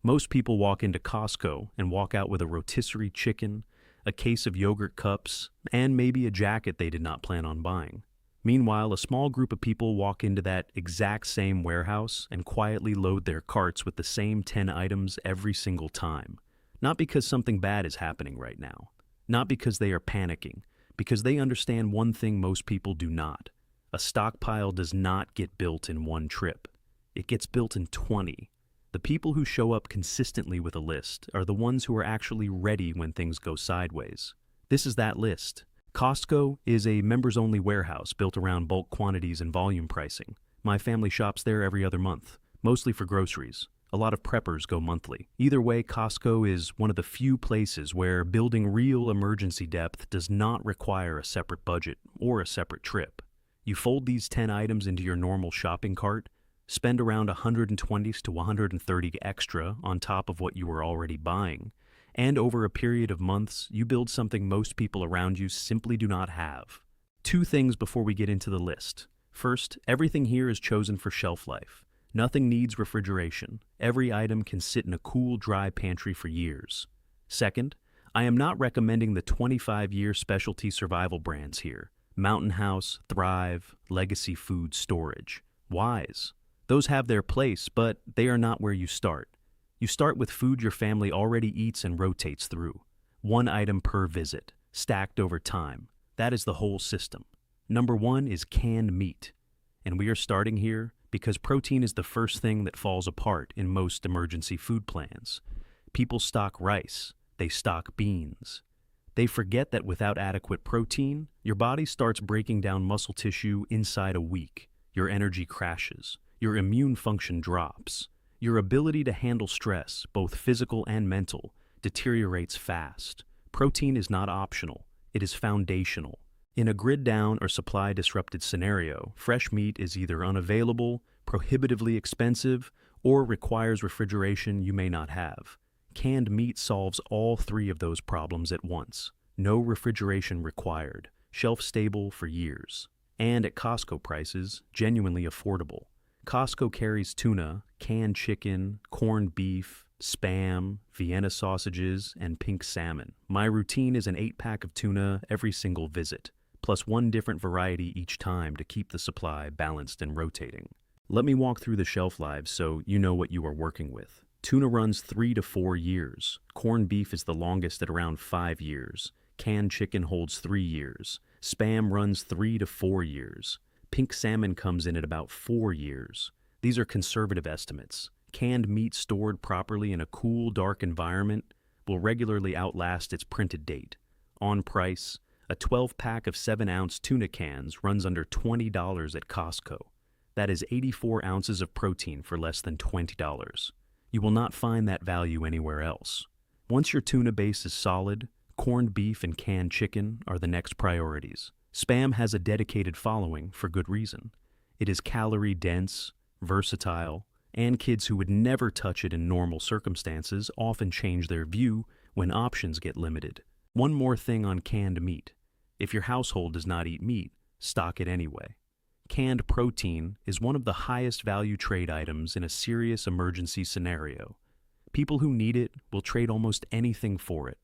Most people walk into Costco and walk out with a rotisserie chicken, a case of yogurt cups, and maybe a jacket they did not plan on buying. Meanwhile, a small group of people walk into that exact same warehouse and quietly load their carts with the same 10 items every single time. Not because something bad is happening right now. Not because they are panicking. Because they understand one thing most people do not. A stockpile does not get built in one trip. It gets built in 20. The people who show up consistently with a list are the ones who are actually ready when things go sideways. This is that list. Costco is a members-only warehouse built around bulk quantities and volume pricing. My family shops there every other month, mostly for groceries. A lot of preppers go monthly. Either way, Costco is one of the few places where building real emergency depth does not require a separate budget or a separate trip. You fold these 10 items into your normal shopping cart, spend around $120 to $130 extra on top of what you were already buying, and over a period of months, you build something most people around you simply do not have. Two things before we get into the list. First, everything here is chosen for shelf life. Nothing needs refrigeration. Every item can sit in a cool, dry pantry for years. Second, I am not recommending the 25-year specialty survival brands here. Mountain House, Thrive, Legacy Food Storage. Wise. Those have their place, but they are not where you start. You start with food your family already eats and rotates through. One item per visit, stacked over time. That is the whole system. Number one is canned meat. And we are starting here because protein is the first thing that falls apart in most emergency food plans. People stock rice. They stock beans. They forget that without adequate protein, your body starts breaking down muscle tissue inside a week. Your energy crashes. Your immune function drops. Your ability to handle stress, both physical and mental, deteriorates fast. Protein is not optional. It is foundational. In a grid-down or supply-disrupted scenario, fresh meat is either unavailable, prohibitively expensive, or requires refrigeration you may not have. Canned meat solves all three of those problems at once. No refrigeration required, shelf-stable for years. And at Costco prices, genuinely affordable. Costco carries tuna, canned chicken, corned beef, Spam, Vienna sausages, and pink salmon. My routine is an 8-pack of tuna every single visit, plus one different variety each time to keep the supply balanced and rotating. Let me walk through the shelf lives so you know what you are working with. Tuna runs 3 to 4 years. Corned beef is the longest at around 5 years. Canned chicken holds 3 years. Spam runs 3 to 4 years. Pink salmon comes in at about 4 years. These are conservative estimates. Canned meat stored properly in a cool, dark environment will regularly outlast its printed date. On price, a 12-pack of 7-ounce tuna cans runs under $20 at Costco. That is 84 ounces of protein for less than $20. You will not find that value anywhere else. Once your tuna base is solid, corned beef and canned chicken are the next priorities. Spam has a dedicated following for good reason. It is calorie-dense, versatile, and kids who would never touch it in normal circumstances often change their view when options get limited. One more thing on canned meat. If your household does not eat meat, stock it anyway. Canned protein is one of the highest value trade items in a serious emergency scenario. People who need it will trade almost anything for it.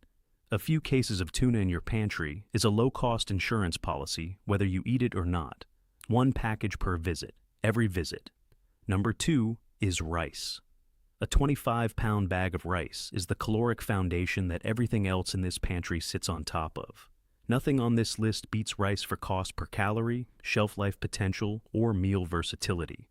A few cases of tuna in your pantry is a low-cost insurance policy, whether you eat it or not. One package per visit, every visit. Number 2 is rice. A 25-pound bag of rice is the caloric foundation that everything else in this pantry sits on top of. Nothing on this list beats rice for cost per calorie, shelf life potential, or meal versatility.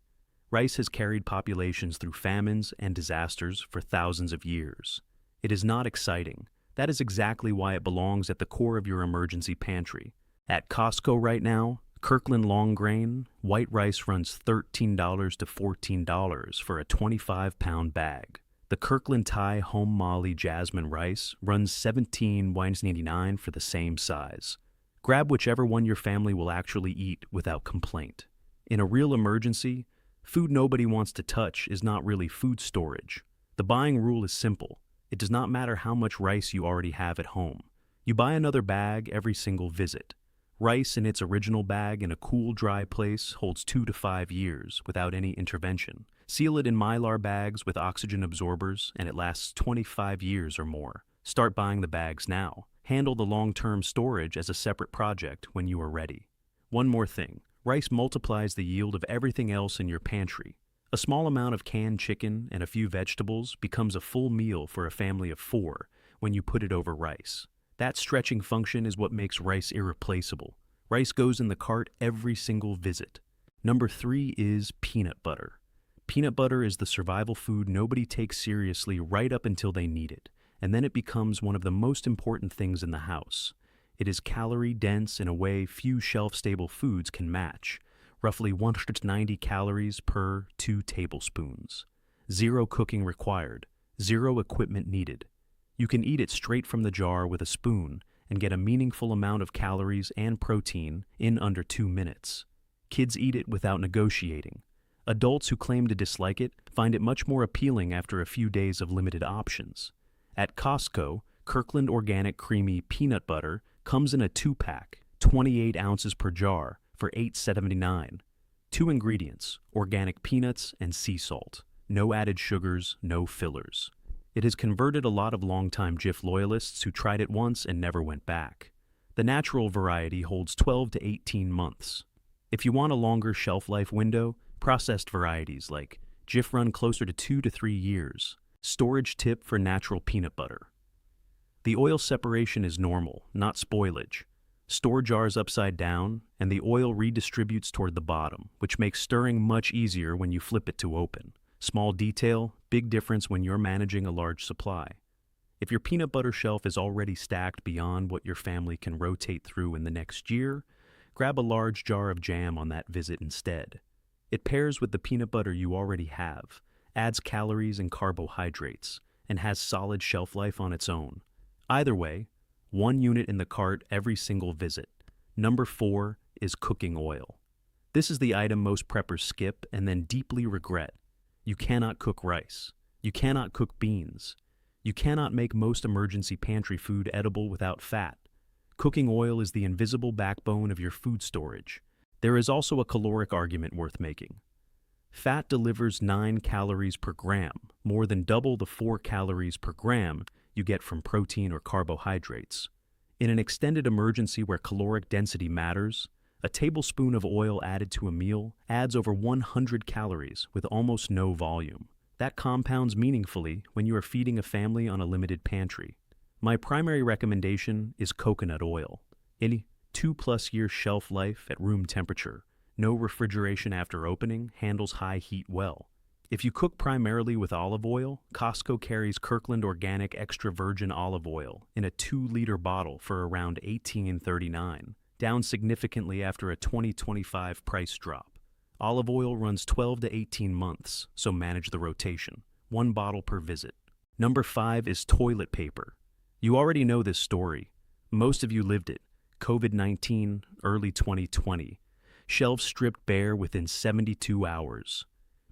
Rice has carried populations through famines and disasters for thousands of years. It is not exciting. That is exactly why it belongs at the core of your emergency pantry. At Costco right now, Kirkland long grain, white rice runs $13 to $14 for a 25-pound bag. The Kirkland Thai Home Mali Jasmine rice runs $17.99 for the same size. Grab whichever one your family will actually eat without complaint. In a real emergency, food nobody wants to touch is not really food storage. The buying rule is simple. It does not matter how much rice you already have at home. You buy another bag every single visit. Rice in its original bag in a cool, dry place holds 2 to 5 years without any intervention. Seal it in Mylar bags with oxygen absorbers, and it lasts 25 years or more. Start buying the bags now. Handle the long-term storage as a separate project when you are ready. One more thing. Rice multiplies the yield of everything else in your pantry. A small amount of canned chicken and a few vegetables becomes a full meal for a family of 4 when you put it over rice. That stretching function is what makes rice irreplaceable. Rice goes in the cart every single visit. Number 3 is peanut butter. Peanut butter is the survival food nobody takes seriously right up until they need it, and then it becomes one of the most important things in the house. It is calorie-dense in a way few shelf-stable foods can match. Roughly 190 calories per 2 tablespoons. 0 cooking required. 0 equipment needed. You can eat it straight from the jar with a spoon and get a meaningful amount of calories and protein in under 2 minutes. Kids eat it without negotiating. Adults who claim to dislike it find it much more appealing after a few days of limited options. At Costco, Kirkland Organic Creamy Peanut Butter comes in a 2-pack, 28 ounces per jar, for $8.79. 2 ingredients, organic peanuts and sea salt. No added sugars, no fillers. It has converted a lot of longtime Jif loyalists who tried it once and never went back. The natural variety holds 12 to 18 months. If you want a longer shelf life window, processed varieties like Jif run closer to 2 to 3 years. Storage tip for natural peanut butter. The oil separation is normal, not spoilage. Store jars upside down, and the oil redistributes toward the bottom, which makes stirring much easier when you flip it to open. Small detail, big difference when you're managing a large supply. If your peanut butter shelf is already stacked beyond what your family can rotate through in the next year, grab a large jar of jam on that visit instead. It pairs with the peanut butter you already have, adds calories and carbohydrates, and has solid shelf life on its own. Either way, 1 unit in the cart every single visit. Number 4 is cooking oil. This is the item most preppers skip and then deeply regret. You cannot cook rice. You cannot cook beans. You cannot make most emergency pantry food edible without fat. Cooking oil is the invisible backbone of your food storage. There is also a caloric argument worth making. Fat delivers 9 calories per gram, more than double the 4 calories per gram you get from protein or carbohydrates. In an extended emergency where caloric density matters, a tablespoon of oil added to a meal adds over 100 calories with almost no volume. That compounds meaningfully when you are feeding a family on a limited pantry. My primary recommendation is coconut oil. Any 2+ year shelf life at room temperature, no refrigeration after opening, handles high heat well. If you cook primarily with olive oil, Costco carries Kirkland Organic Extra Virgin Olive Oil in a 2-liter bottle for around $18.39, down significantly after a 2025 price drop. Olive oil runs 12 to 18 months, so manage the rotation. 1 bottle per visit. Number 5 is toilet paper. You already know this story. Most of you lived it. COVID-19, early 2020. Shelves stripped bare within 72 hours.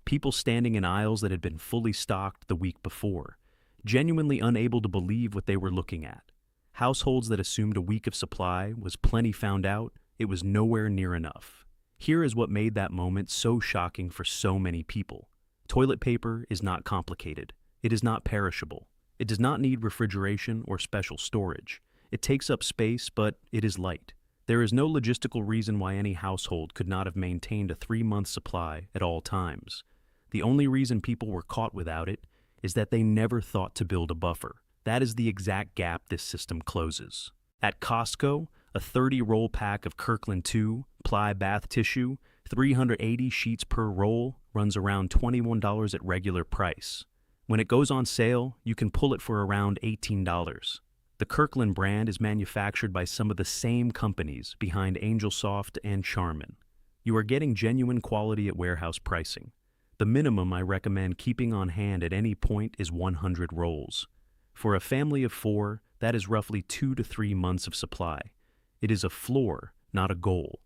People standing in aisles that had been fully stocked the week before, genuinely unable to believe what they were looking at. Households that assumed a week of supply was plenty found out it was nowhere near enough. Here is what made that moment so shocking for so many people. Toilet paper is not complicated. It is not perishable. It does not need refrigeration or special storage. It takes up space, but it is light. There is no logistical reason why any household could not have maintained a 3-month supply at all times. The only reason people were caught without it is that they never thought to build a buffer. That is the exact gap this system closes. At Costco, a 30-roll pack of Kirkland 2 ply bath tissue, 380 sheets per roll, runs around $21 at regular price. When it goes on sale, you can pull it for around $18. The Kirkland brand is manufactured by some of the same companies behind Angel Soft and Charmin. You are getting genuine quality at warehouse pricing. The minimum I recommend keeping on hand at any point is 100 rolls. For a family of 4, that is roughly 2 to 3 months of supply. It is a floor, not a goal.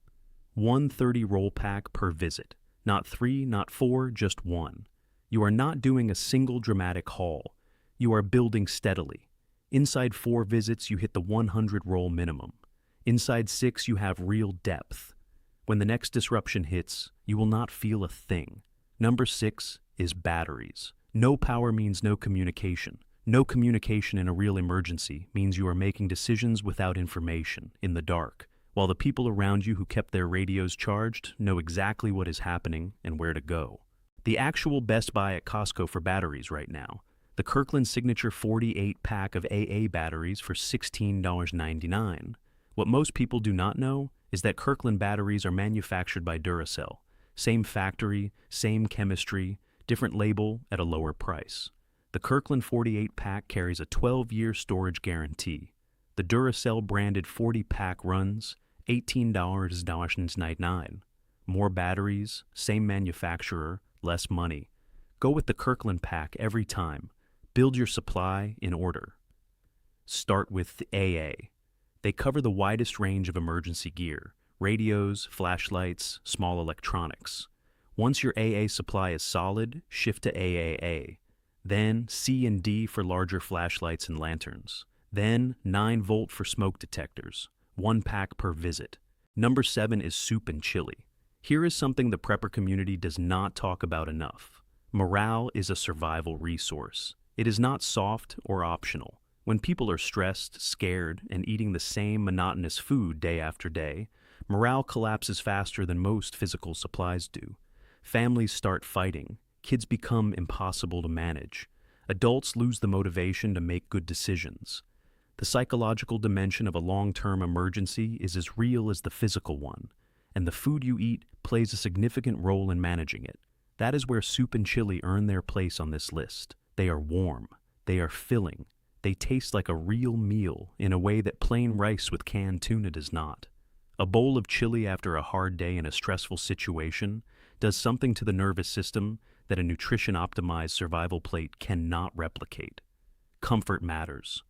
1 30-roll pack per visit. Not 3, not 4, just 1. You are not doing a single dramatic haul. You are building steadily. Inside 4 visits, you hit the 100-roll minimum. Inside 6, you have real depth. When the next disruption hits, you will not feel a thing. Number 6 is batteries. No power means no communication. No communication in a real emergency means you are making decisions without information, in the dark, while the people around you who kept their radios charged know exactly what is happening and where to go. The actual best buy at Costco for batteries right now. The Kirkland Signature 48-pack of AA batteries for $16.99. What most people do not know is that Kirkland batteries are manufactured by Duracell. Same factory, same chemistry, different label at a lower price. The Kirkland 48-pack carries a 12-year storage guarantee. The Duracell branded 40-pack runs $18.99. More batteries, same manufacturer, less money. Go with the Kirkland pack every time. Build your supply in order. Start with AA. They cover the widest range of emergency gear: radios, flashlights, small electronics. Once your AA supply is solid, shift to AAA. Then C and D for larger flashlights and lanterns. Then 9-volt for smoke detectors. 1 pack per visit. Number 7 is soup and chili. Here is something the prepper community does not talk about enough. Morale is a survival resource. It is not soft or optional. When people are stressed, scared, and eating the same monotonous food day after day, morale collapses faster than most physical supplies do. Families start fighting. Kids become impossible to manage. Adults lose the motivation to make good decisions. The psychological dimension of a long-term emergency is as real as the physical one, and the food you eat plays a significant role in managing it. That is where soup and chili earn their place on this list. They are warm. They are filling. They taste like a real meal in a way that plain rice with canned tuna does not. A bowl of chili after a hard day in a stressful situation does something to the nervous system that a nutrition-optimized survival plate cannot replicate. Comfort matters.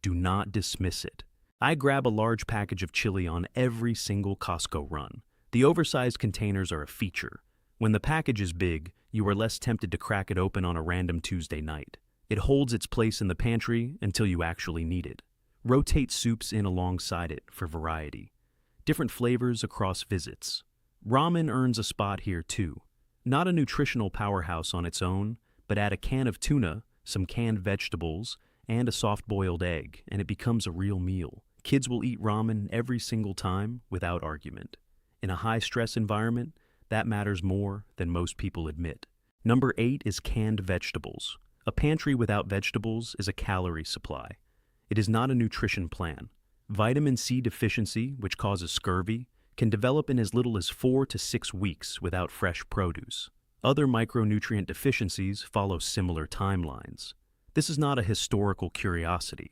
Do not dismiss it. I grab a large package of chili on every single Costco run. The oversized containers are a feature. When the package is big, you are less tempted to crack it open on a random Tuesday night. It holds its place in the pantry until you actually need it. Rotate soups in alongside it for variety. Different flavors across visits. Ramen earns a spot here too. Not a nutritional powerhouse on its own, but add a can of tuna, some canned vegetables, and a soft-boiled egg, and it becomes a real meal. Kids will eat ramen every single time without argument. In a high-stress environment, that matters more than most people admit. Number 8 is canned vegetables. A pantry without vegetables is a calorie supply. It is not a nutrition plan. Vitamin C deficiency, which causes scurvy, can develop in as little as 4 to 6 weeks without fresh produce. Other micronutrient deficiencies follow similar timelines. This is not a historical curiosity.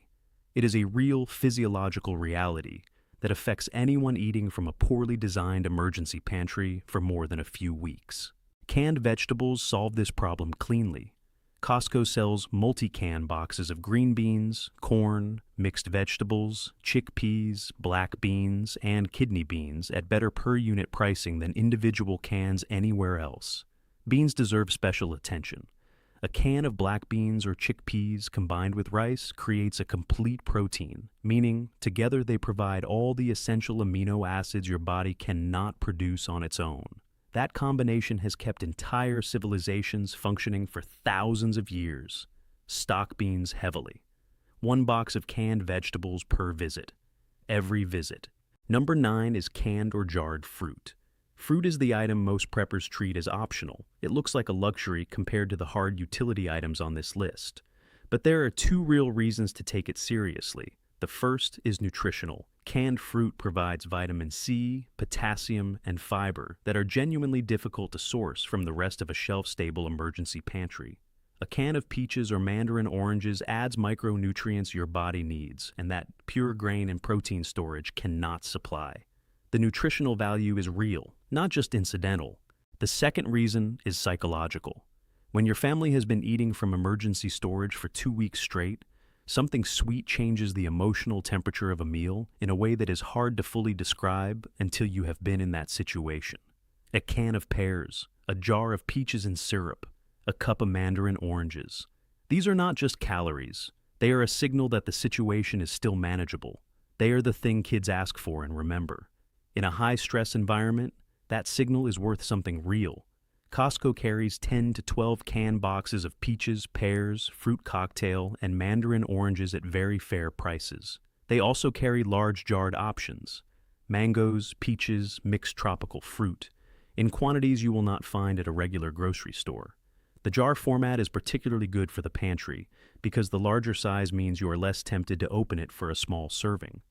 It is a real physiological reality that affects anyone eating from a poorly designed emergency pantry for more than a few weeks. Canned vegetables solve this problem cleanly. Costco sells multi-can boxes of green beans, corn, mixed vegetables, chickpeas, black beans, and kidney beans at better per-unit pricing than individual cans anywhere else. Beans deserve special attention. A can of black beans or chickpeas combined with rice creates a complete protein, meaning together they provide all the essential amino acids your body cannot produce on its own. That combination has kept entire civilizations functioning for thousands of years. Stock beans heavily. 1 box of canned vegetables per visit. Every visit. Number 9 is canned or jarred fruit. Fruit is the item most preppers treat as optional. It looks like a luxury compared to the hard utility items on this list. But there are 2 real reasons to take it seriously. The first is nutritional. Canned fruit provides vitamin C, potassium, and fiber that are genuinely difficult to source from the rest of a shelf-stable emergency pantry. A can of peaches or mandarin oranges adds micronutrients your body needs, and that pure grain and protein storage cannot supply. The nutritional value is real, not just incidental. The second reason is psychological. When your family has been eating from emergency storage for 2 weeks straight, something sweet changes the emotional temperature of a meal in a way that is hard to fully describe until you have been in that situation. A can of pears, a jar of peaches and syrup, a cup of mandarin oranges. These are not just calories. They are a signal that the situation is still manageable. They are the thing kids ask for and remember. In a high-stress environment, that signal is worth something real. Costco carries 10 to 12 can boxes of peaches, pears, fruit cocktail, and mandarin oranges at very fair prices. They also carry large jarred options: mangoes, peaches, mixed tropical fruit, in quantities you will not find at a regular grocery store. The jar format is particularly good for the pantry because the larger size means you are less tempted to open it for a small serving.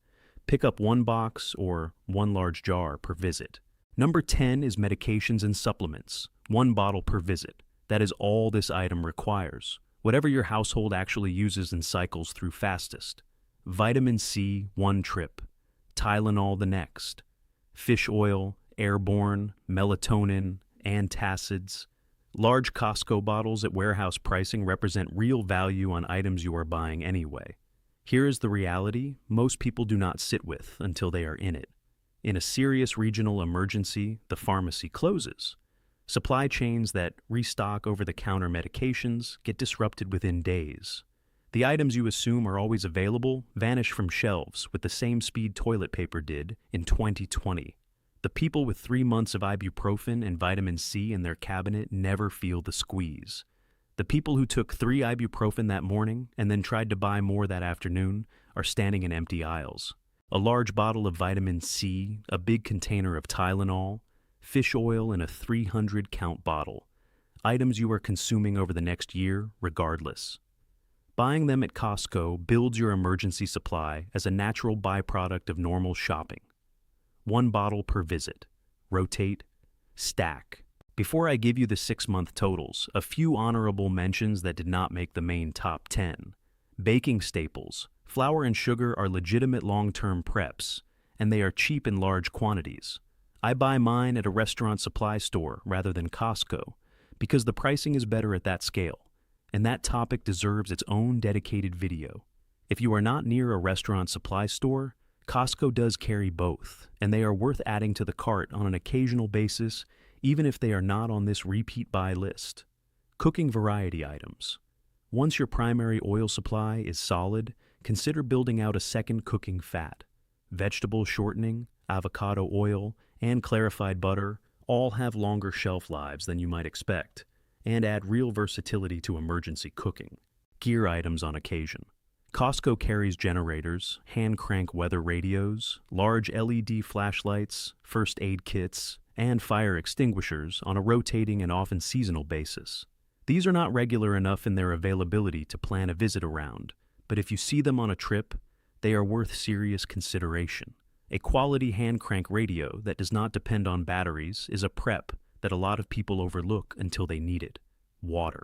Pick up one box or one large jar per visit. Number 10 is medications and supplements, one bottle per visit. That is all this item requires, whatever your household actually uses and cycles through fastest. Vitamin C, one trip. Tylenol the next. Fish oil, airborne, melatonin, antacids. Large Costco bottles at warehouse pricing represent real value on items you are buying anyway. Here is the reality most people do not sit with until they are in it. In a serious regional emergency, the pharmacy closes. Supply chains that restock over-the-counter medications get disrupted within days. The items you assume are always available vanish from shelves with the same speed toilet paper did in 2020. The people with 3 months of ibuprofen and vitamin C in their cabinet never feel the squeeze. The people who took 3 ibuprofen that morning and then tried to buy more that afternoon are standing in empty aisles. A large bottle of vitamin C, a big container of Tylenol, fish oil in a 300-count bottle. Items you are consuming over the next year, regardless. Buying them at Costco builds your emergency supply as a natural byproduct of normal shopping. One bottle per visit. Rotate. Stack. Before I give you the 6-month totals, a few honorable mentions that did not make the main top 10. Baking staples. Flour and sugar are legitimate long-term preps, and they are cheap in large quantities. I buy mine at a restaurant supply store rather than Costco because the pricing is better at that scale, and that topic deserves its own dedicated video. If you are not near a restaurant supply store, Costco does carry both, and they are worth adding to the cart on an occasional basis, even if they are not on this repeat buy list. Cooking variety items. Once your primary oil supply is solid, consider building out a second cooking fat. Vegetable shortening, avocado oil, and clarified butter all have longer shelf lives than you might expect, and add real versatility to emergency cooking. Gear items on occasion. Costco carries generators, hand crank weather radios, large LED flashlights, first aid kits, and fire extinguishers on a rotating and often seasonal basis. These are not regular enough in their availability to plan a visit around, but if you see them on a trip, they are worth serious consideration. A quality hand crank radio that does not depend on batteries is a prep that a lot of people overlook until they need it. Water.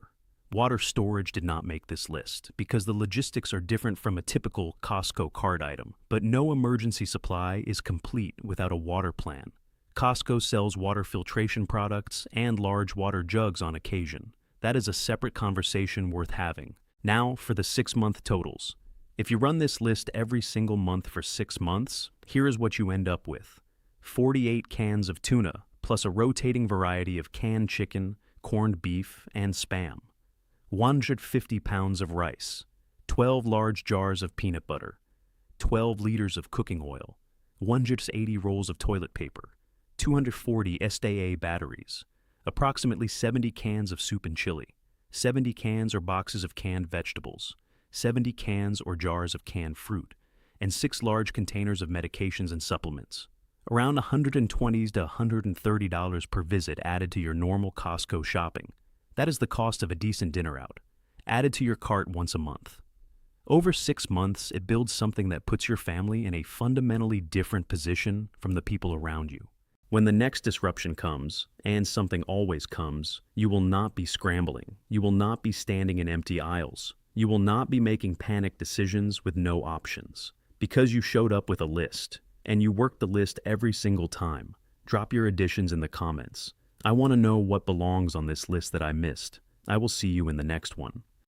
Water storage did not make this list because the logistics are different from a typical Costco cart item, but no emergency supply is complete without a water plan. Costco sells water filtration products and large water jugs on occasion. That is a separate conversation worth having. Now for the 6-month totals. If you run this list every single month for 6 months, here is what you end up with. 48 cans of tuna, plus a rotating variety of canned chicken, corned beef, and Spam. 150 pounds of rice, 12 large jars of peanut butter, 12 liters of cooking oil, 180 rolls of toilet paper, 240 SDA batteries, approximately 70 cans of soup and chili, 70 cans or boxes of canned vegetables, 70 cans or jars of canned fruit, and 6 large containers of medications and supplements. Around $120 to $130 per visit added to your normal Costco shopping. That is the cost of a decent dinner out, added to your cart once a month. Over 6 months, it builds something that puts your family in a fundamentally different position from the people around you. When the next disruption comes, and something always comes, you will not be scrambling. You will not be standing in empty aisles. You will not be making panic decisions with no options. Because you showed up with a list, and you worked the list every single time. Drop your additions in the comments. I want to know what belongs on this list that I missed. I will see you in the next one.